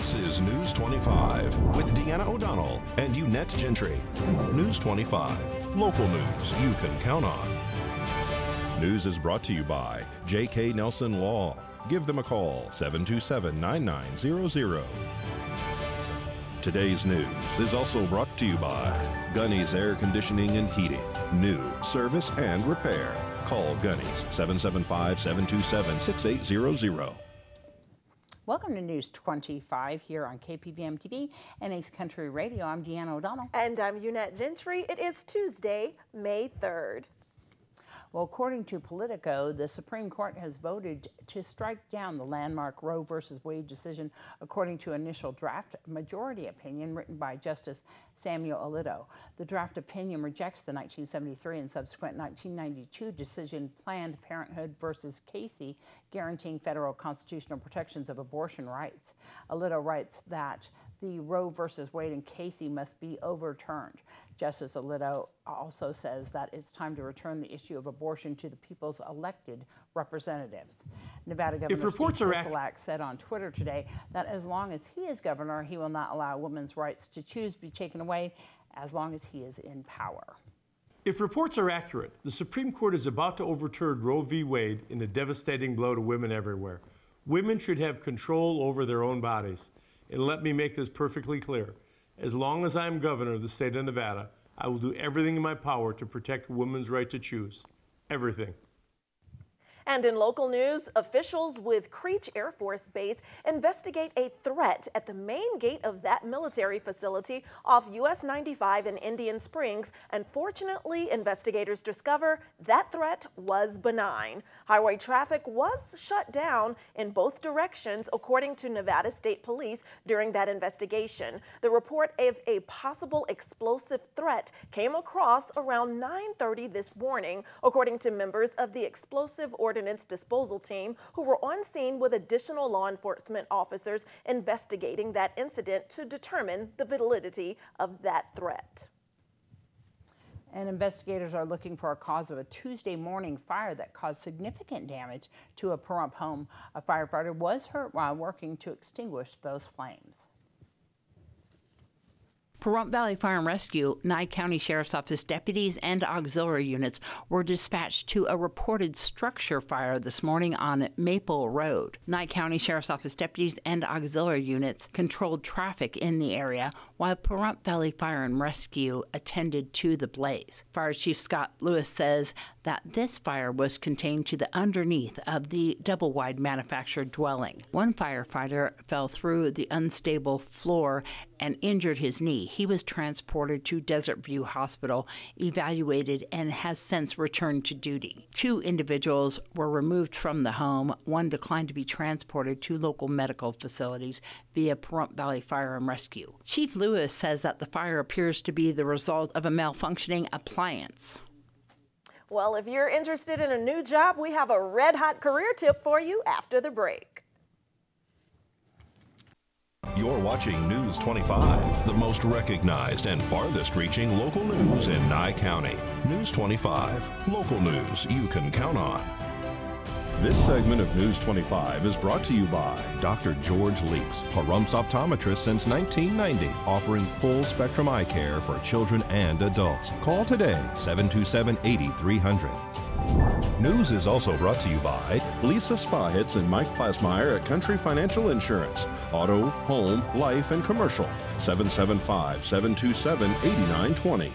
This is News 25 with Deanna O'Donnell and Unette Gentry. News 25, local news you can count on. News is brought to you by J.K. Nelson Law. Give them a call, 727-9900. Today's news is also brought to you by Gunny's Air Conditioning and Heating. New service and repair. Call Gunny's 775-727-6800. Welcome to News 25 here on KPVM TV and Ace Country Radio. I'm Deanna O'Donnell. And I'm Unette Gentry. It is Tuesday, May 3rd. Well, according to Politico, the Supreme Court has voted to strike down the landmark Roe v. Wade decision, according to initial draft majority opinion written by Justice Samuel Alito. The draft opinion rejects the 1973 and subsequent 1992 decision Planned Parenthood v. Casey, guaranteeing federal constitutional protections of abortion rights. Alito writes that the Roe v. Wade and Casey must be overturned. Justice Alito also says that it's time to return the issue of abortion to the people's elected representatives. Nevada Governor Steve Sisolak said on Twitter today that as long as he is governor, he will not allow women's rights to choose be taken away as long as he is in power. If reports are accurate, the Supreme Court is about to overturn Roe v. Wade in a devastating blow to women everywhere. Women should have control over their own bodies. And let me make this perfectly clear. As long as I am governor of the state of Nevada, I will do everything in my power to protect women's right to choose. Everything. And in local news, officials with Creech Air Force Base investigate a threat at the main gate of that military facility off US 95 in Indian Springs. And fortunately, investigators discover that threat was benign. Highway traffic was shut down in both directions, according to Nevada State Police during that investigation. The report of a possible explosive threat came across around 9:30 this morning, according to members of the Explosive Ordnance Disposal Team, who were on scene with additional law enforcement officers investigating that incident to determine the validity of that threat. And investigators are looking for a cause of a Tuesday morning fire that caused significant damage to a Pahrump home. A firefighter was hurt while working to extinguish those flames. Pahrump Valley Fire and Rescue, Nye County Sheriff's Office deputies and auxiliary units were dispatched to a reported structure fire this morning on Maple Road. Nye County Sheriff's Office deputies and auxiliary units controlled traffic in the area while Pahrump Valley Fire and Rescue attended to the blaze. Fire Chief Scott Lewis says that this fire was contained to the underneath of the double-wide manufactured dwelling. One firefighter fell through the unstable floor and injured his knee. He was transported to Desert View Hospital, evaluated, and has since returned to duty. 2 individuals were removed from the home. One declined to be transported to local medical facilities via Pahrump Valley Fire and Rescue. Chief Lewis says that the fire appears to be the result of a malfunctioning appliance. Well, if you're interested in a new job, we have a red-hot career tip for you after the break. You're watching News 25, the most recognized and farthest reaching local news in Nye County. News 25, local news you can count on. This segment of News 25 is brought to you by Dr. George Leaks, Rumps Optometrist since 1990, offering full spectrum eye care for children and adults. Call today, 727-8300. News is also brought to you by Lisa Spahitz and Mike Plasmeyer at Country Financial Insurance. Auto, home, life, and commercial. 775-727-8920.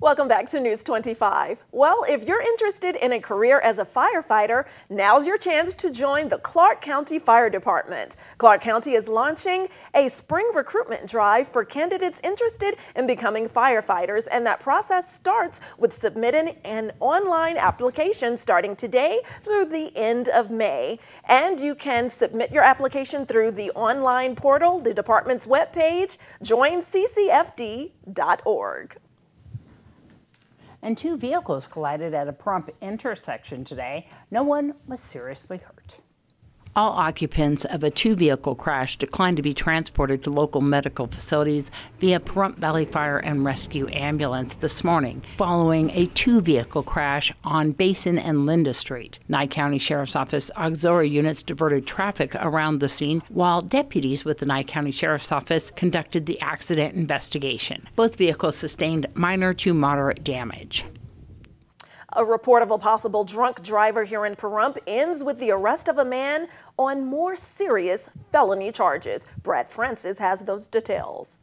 Welcome back to News 25. Well, if you're interested in a career as a firefighter, now's your chance to join the Clark County Fire Department. Clark County is launching a spring recruitment drive for candidates interested in becoming firefighters, and that process starts with submitting an online application starting today through the end of May. And you can submit your application through the online portal, the department's webpage, joinccfd.org. And 2 vehicles collided at a Pahrump intersection today. No one was seriously hurt. All occupants of a two-vehicle crash declined to be transported to local medical facilities via Rumps Valley Fire and Rescue Ambulance this morning, following a two-vehicle crash on Basin and Linda Street. Nye County Sheriff's Office auxiliary units diverted traffic around the scene, while deputies with the Nye County Sheriff's Office conducted the accident investigation. Both vehicles sustained minor to moderate damage. A report of a possible drunk driver here in Pahrump ends with the arrest of a man on more serious felony charges. Brad Francis has those details.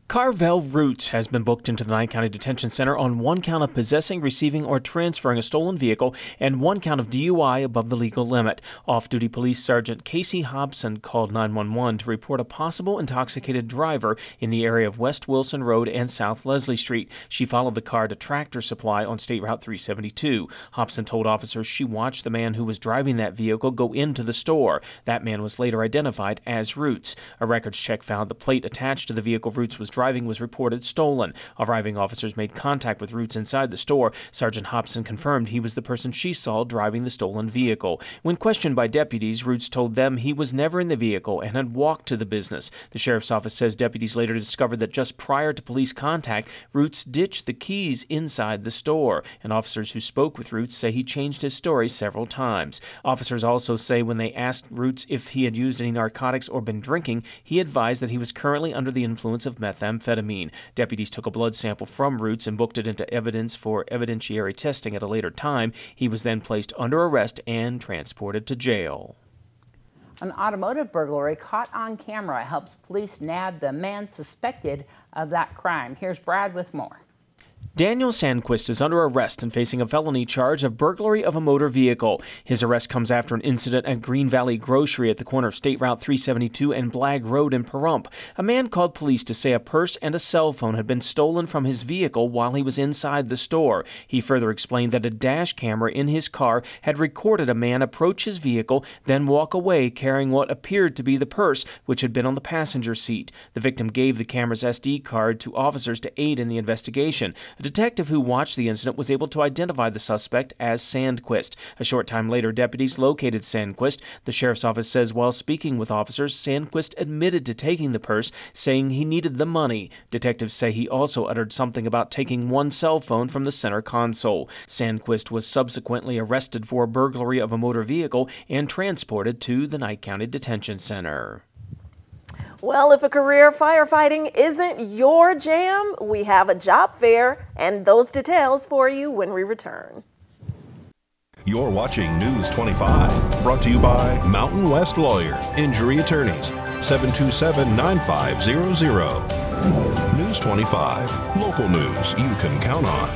Carvel Roots has been booked into the Nye County Detention Center on one count of possessing, receiving, or transferring a stolen vehicle and one count of DUI above the legal limit. Off-duty Police Sergeant Casey Hobson called 911 to report a possible intoxicated driver in the area of West Wilson Road and South Leslie Street. She followed the car to Tractor Supply on State Route 372. Hobson told officers she watched the man who was driving that vehicle go into the store. That man was later identified as Roots. A records check found the plate attached to the vehicle Roots was driving was reported stolen. Arriving officers made contact with Roots inside the store. Sergeant Hobson confirmed he was the person she saw driving the stolen vehicle. When questioned by deputies, Roots told them he was never in the vehicle and had walked to the business. The sheriff's office says deputies later discovered that just prior to police contact, Roots ditched the keys inside the store, and officers who spoke with Roots say he changed his story several times. Officers also say when they asked Roots if he had used any narcotics or been drinking, he advised that he was currently under the influence of methamphetamine. Deputies took a blood sample from Roots and booked it into evidence for evidentiary testing at a later time. He was then placed under arrest and transported to jail. An automotive burglary caught on camera helps police nab the man suspected of that crime. Here's Brad with more. Daniel Sandquist is under arrest and facing a felony charge of burglary of a motor vehicle. His arrest comes after an incident at Green Valley Grocery at the corner of State Route 372 and Blagg Road in Pahrump. A man called police to say a purse and a cell phone had been stolen from his vehicle while he was inside the store. He further explained that a dash camera in his car had recorded a man approach his vehicle, then walk away carrying what appeared to be the purse, which had been on the passenger seat. The victim gave the camera's SD card to officers to aid in the investigation. A detective who watched the incident was able to identify the suspect as Sandquist. A short time later, deputies located Sandquist. The sheriff's office says while speaking with officers, Sandquist admitted to taking the purse, saying he needed the money. Detectives say he also uttered something about taking one cell phone from the center console. Sandquist was subsequently arrested for burglary of a motor vehicle and transported to the Nye County Detention Center. Well, if a career firefighting isn't your jam, we have a job fair and those details for you when we return. You're watching News 25, brought to you by Mountain West Lawyer, Injury Attorneys, 727-9500. News 25, local news you can count on.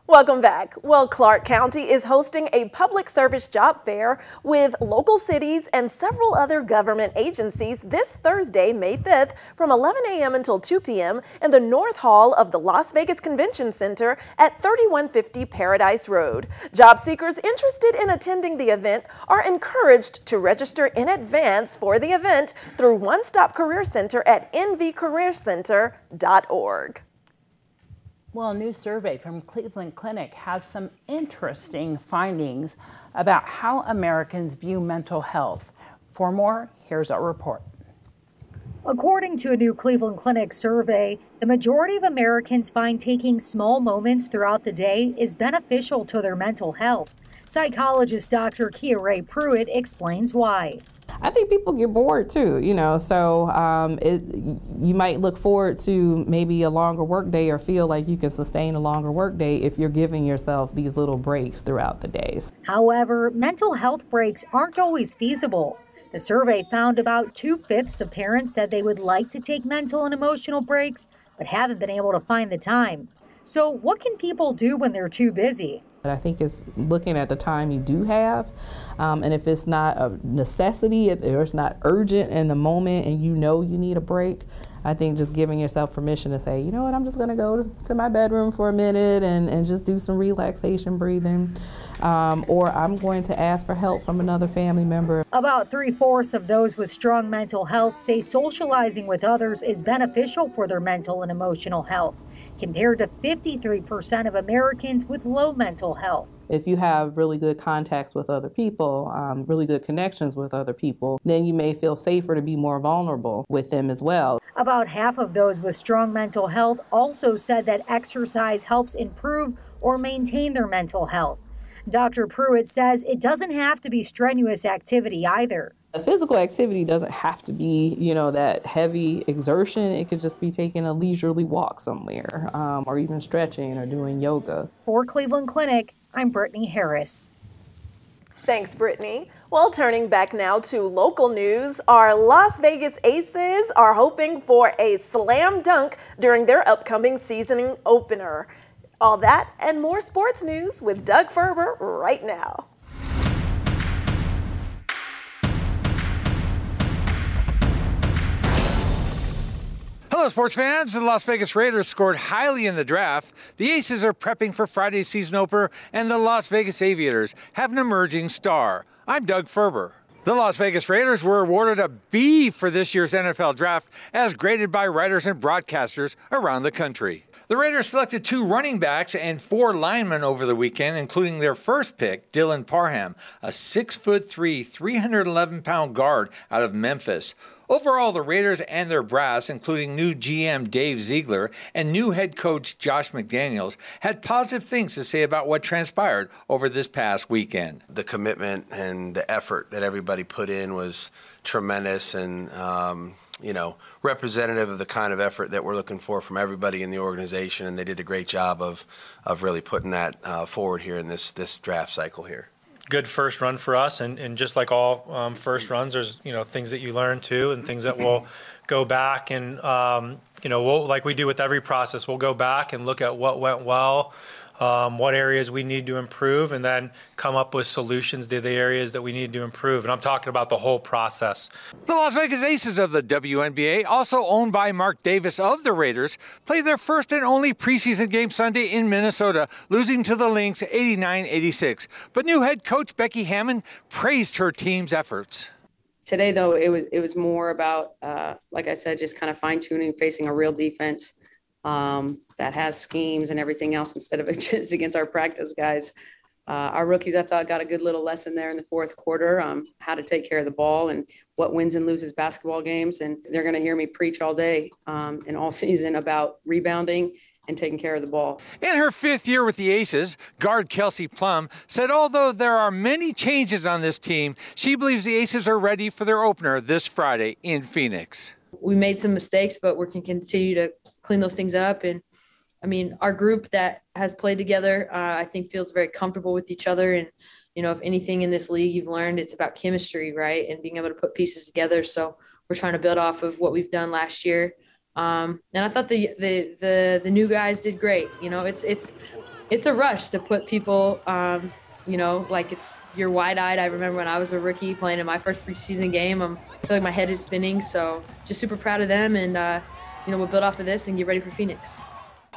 Welcome back. Well, Clark County is hosting a public service job fair with local cities and several other government agencies this Thursday, May 5th, from 11 a.m. until 2 p.m. in the North Hall of the Las Vegas Convention Center at 3150 Paradise Road. Job seekers interested in attending the event are encouraged to register in advance for the event through One Stop Career Center at nvcareercenter.org. Well, a new survey from Cleveland Clinic has some interesting findings about how Americans view mental health. For more, here's our report. According to a new Cleveland Clinic survey, the majority of Americans find taking small moments throughout the day is beneficial to their mental health. Psychologist Dr. Kia Ray Pruitt explains why. I think people get bored too, so you might look forward to maybe a longer work day or feel like you can sustain a longer work day if you're giving yourself these little breaks throughout the days. However, mental health breaks aren't always feasible. The survey found about 2/5 of parents said they would like to take mental and emotional breaks, but haven't been able to find the time. So what can people do when they're too busy? I think it's looking at the time you do have, and if it's not a necessity, if it's not urgent in the moment and you know you need a break, I think just giving yourself permission to say, you know what, I'm just going to go to my bedroom for a minute and just do some relaxation breathing, or I'm going to ask for help from another family member. About 3/4 of those with strong mental health say socializing with others is beneficial for their mental and emotional health, compared to 53% of Americans with low mental health. If you have really good contacts with other people, really good connections with other people, then you may feel safer to be more vulnerable with them as well. About half of those with strong mental health also said that exercise helps improve or maintain their mental health. Dr. Pruitt says it doesn't have to be strenuous activity either. A physical activity doesn't have to be, that heavy exertion. It could just be taking a leisurely walk somewhere, or even stretching or doing yoga. For Cleveland Clinic, I'm Brittany Harris. Thanks, Brittany. Well, turning back now to local news, our Las Vegas Aces are hoping for a slam dunk during their upcoming season opener. All that and more sports news with Doug Ferber right now. Hello, sports fans. The Las Vegas Raiders scored highly in the draft. The Aces are prepping for Friday's season opener, and the Las Vegas Aviators have an emerging star. I'm Doug Ferber. The Las Vegas Raiders were awarded a B for this year's NFL draft, as graded by writers and broadcasters around the country. The Raiders selected 2 running backs and 4 linemen over the weekend, including their first pick, Dylan Parham, a 6'3", 311-pound guard out of Memphis. Overall, the Raiders and their brass, including new GM Dave Ziegler and new head coach Josh McDaniels, had positive things to say about what transpired over this past weekend. The commitment and the effort that everybody put in was tremendous, and representative of the kind of effort that we're looking for from everybody in the organization, and they did a great job of really putting that forward here in this draft cycle here. Good first run for us, and just like all first runs, there's things that you learn too, and things that we'll go back and we'll, like we do with every process, we'll go back and look at what went well, what areas we need to improve, and then come up with solutions to the areas that we need to improve. And I'm talking about the whole process. The Las Vegas Aces of the WNBA, also owned by Mark Davis of the Raiders, played their first and only preseason game Sunday in Minnesota, losing to the Lynx 89-86. But new head coach Becky Hammond praised her team's efforts. Today, though, it was more about, like I said, just kind of fine-tuning, facing a real defense that has schemes and everything else instead of just against our practice guys. Our rookies, I thought, got a good little lesson there in the fourth quarter, how to take care of the ball and what wins and loses basketball games. And they're going to hear me preach all day and all season about rebounding and taking care of the ball. In her 5th year with the Aces, guard Kelsey Plum said although there are many changes on this team, she believes the Aces are ready for their opener this Friday in Phoenix. We made some mistakes, but we can continue to clean those things up. And I mean, our group that has played together, I think feels very comfortable with each other. And, if anything in this league you've learned, it's about chemistry, right? And being able to put pieces together. So we're trying to build off of what we've done last year. And I thought the new guys did great. It's a rush to put people, like you're wide-eyed. I remember when I was a rookie playing in my first preseason game, I feel like my head is spinning. So just super proud of them. And, we'll build off of this and get ready for Phoenix.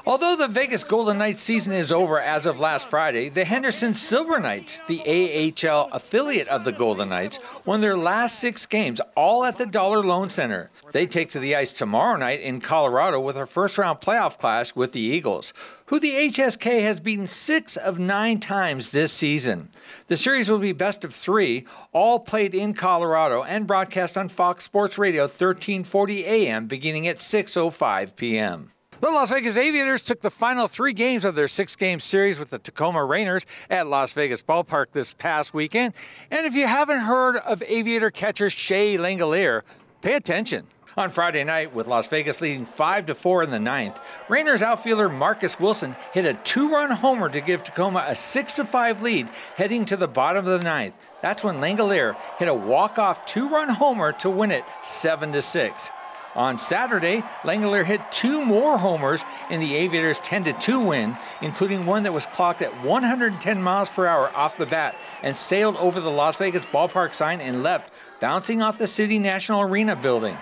Although the Vegas Golden Knights season is over as of last Friday, the Henderson Silver Knights, the AHL affiliate of the Golden Knights, won their last 6 games, all at the Dollar Loan Center. They take to the ice tomorrow night in Colorado with a first-round playoff clash with the Eagles, who the HSK has beaten 6 of 9 times this season. The series will be best of 3, all played in Colorado and broadcast on Fox Sports Radio 1340 AM beginning at 6:05 p.m. The Las Vegas Aviators took the final 3 games of their 6-game series with the Tacoma Rainiers at Las Vegas Ballpark this past weekend. And if you haven't heard of Aviator catcher Shea Langelier, pay attention. On Friday night, with Las Vegas leading 5-4 in the 9th, Rainiers outfielder Marcus Wilson hit a 2-run homer to give Tacoma a 6-5 lead heading to the bottom of the 9th. That's when Langelier hit a walk-off 2-run homer to win it 7-6. On Saturday, Langelier hit 2 more homers in the Aviators' 10-2 win, including one that was clocked at 110 miles per hour off the bat and sailed over the Las Vegas Ballpark sign and left, bouncing off the City National Arena building.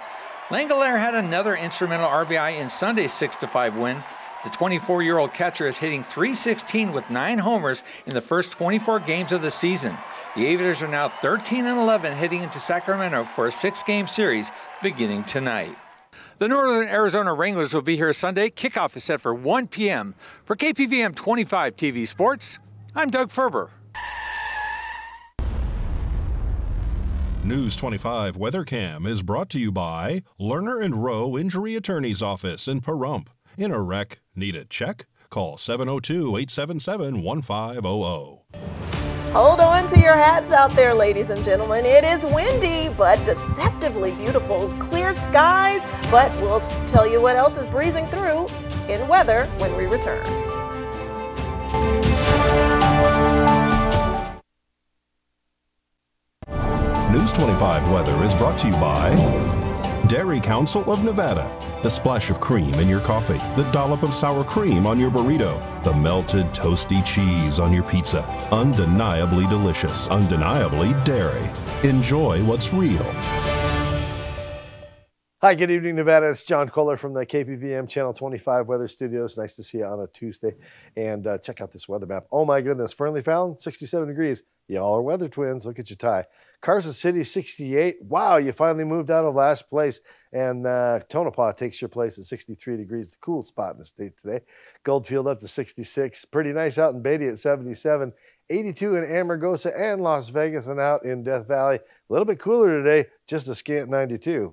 Langelier had another instrumental RBI in Sunday's 6-5 win. The 24-year-old catcher is hitting .316 with 9 homers in the first 24 games of the season. The Aviators are now 13-11 heading into Sacramento for a 6-game series beginning tonight. The Northern Arizona Wranglers will be here Sunday. Kickoff is set for 1 p.m. For KPVM 25 TV Sports, I'm Doug Ferber. News 25 WeatherCam is brought to you by Lerner and Rowe Injury Attorney's Office in Pahrump. In a wreck, need a check? Call 702-877-1500. Hold on to your hats out there, ladies and gentlemen. It is windy, but deceptively beautiful. Clear skies, but we'll tell you what else is breezing through in weather when we return. News 25 weather is brought to you by Dairy Council of Nevada. The splash of cream in your coffee, the dollop of sour cream on your burrito, the melted toasty cheese on your pizza. Undeniably delicious, undeniably dairy. Enjoy what's real. Hi, good evening, Nevada. It's John Kohler from the KPVM Channel 25 Weather Studios. Nice to see you on a Tuesday. And check out this weather map. Oh, my goodness. Fernley Fallon, 67 degrees. Y'all are weather twins. Look at your tie. Carson City, 68. Wow, you finally moved out of last place. And Tonopah takes your place at 63 degrees. The cool spot in the state today. Goldfield up to 66. Pretty nice out in Beatty at 77. 82 in Amargosa and Las Vegas, and out in Death Valley. A little bit cooler today, just a scant 92.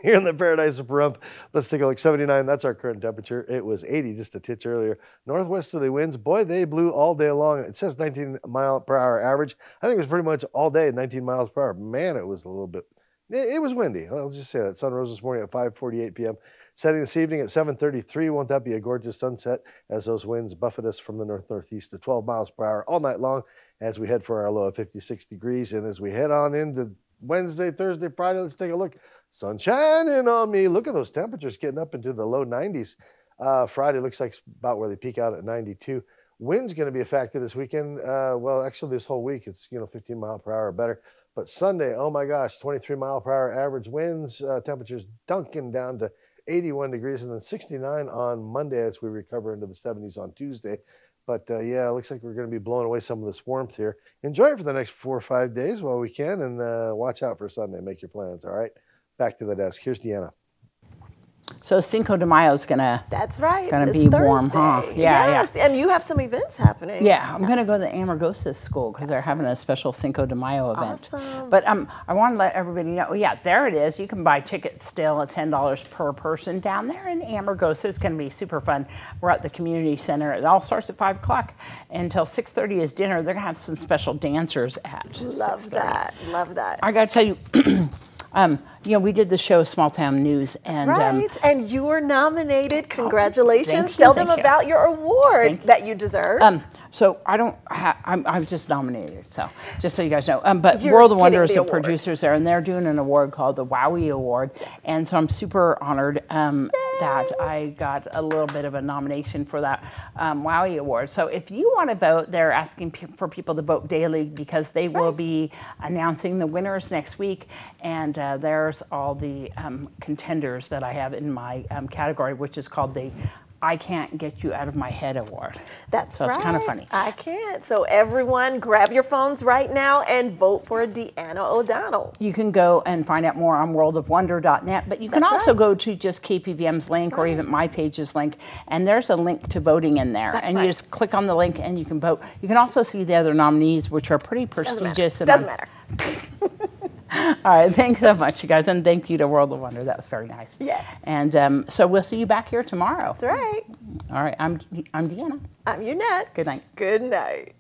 Here in the paradise of Pahrump, let's take a look. 79, that's our current temperature. It was 80 just a titch earlier. Northwesterly winds, boy, they blew all day long. It says 19 mile per hour average. I think it was pretty much all day, 19 miles per hour. Man, it was a little bit, it was windy. I'll just say that. Sun rose this morning at 5:48 p.m. Setting this evening at 7:33. Won't that be a gorgeous sunset as those winds buffet us from the north-northeast to 12 miles per hour all night long as we head for our low of 56 degrees. And as we head on into Wednesday, Thursday, Friday, let's take a look. Sun shining on me. Look at those temperatures getting up into the low 90s. Friday looks like about where they peak out at 92. Wind's going to be a factor this weekend. Well, actually this whole week it's 15 mile per hour or better. But Sunday, oh my gosh, 23 mile per hour average winds. Temperatures dunking down to 81 degrees, and then 69 on Monday as we recover into the 70s on Tuesday. But yeah, it looks like we're going to be blowing away some of this warmth here. Enjoy it for the next 4 or 5 days while we can, and watch out for Sunday. Make your plans, all right? Back to the desk. Here's Deanna. So Cinco de Mayo is gonna. That's right. Gonna be warm, huh? Yeah, yes, yeah. And you have some events happening. Yeah, I'm gonna go to the Amargosa school because they're having a special Cinco de Mayo event. Awesome. But I want to let everybody know. Yeah, there it is. You can buy tickets still at $10 per person down there in Amargosa. It's gonna be super fun. We're at the community center. It all starts at 5 o'clock until 6:30 is dinner. They're gonna have some special dancers at 6:30. Love that. Love that. I gotta tell you. We did the show Small Town News, and that's right. And you were nominated. Congratulations! Thank you. Tell them about your award that you deserve. So I don't. I was just nominated. So just so you guys know. But World of Wonder is the producers there, and they're doing an award called the Wowie Award, and so I'm super honored that I got a little bit of a nomination for that Wowie Award. So if you want to vote, they're asking for people to vote daily because they will be announcing the winners next week, and there's all the contenders that I have in my category, which is called the I Can't Get You Out of My Head Award. That's so right. It's kind of funny. I can't. So everyone grab your phones right now and vote for Deanna O'Donnell. You can go and find out more on worldofwonder.net, but you can also go to just KPVM's link or even my page's link, and there's a link to voting in there. And you just click on the link and you can vote. You can also see the other nominees, which are pretty prestigious. Doesn't matter. All right, thanks so much, you guys, and thank you to World of Wonder. That was very nice. Yes. And so we'll see you back here tomorrow. That's right. All right, I'm Deanna. I'm Unette. Good night. Good night.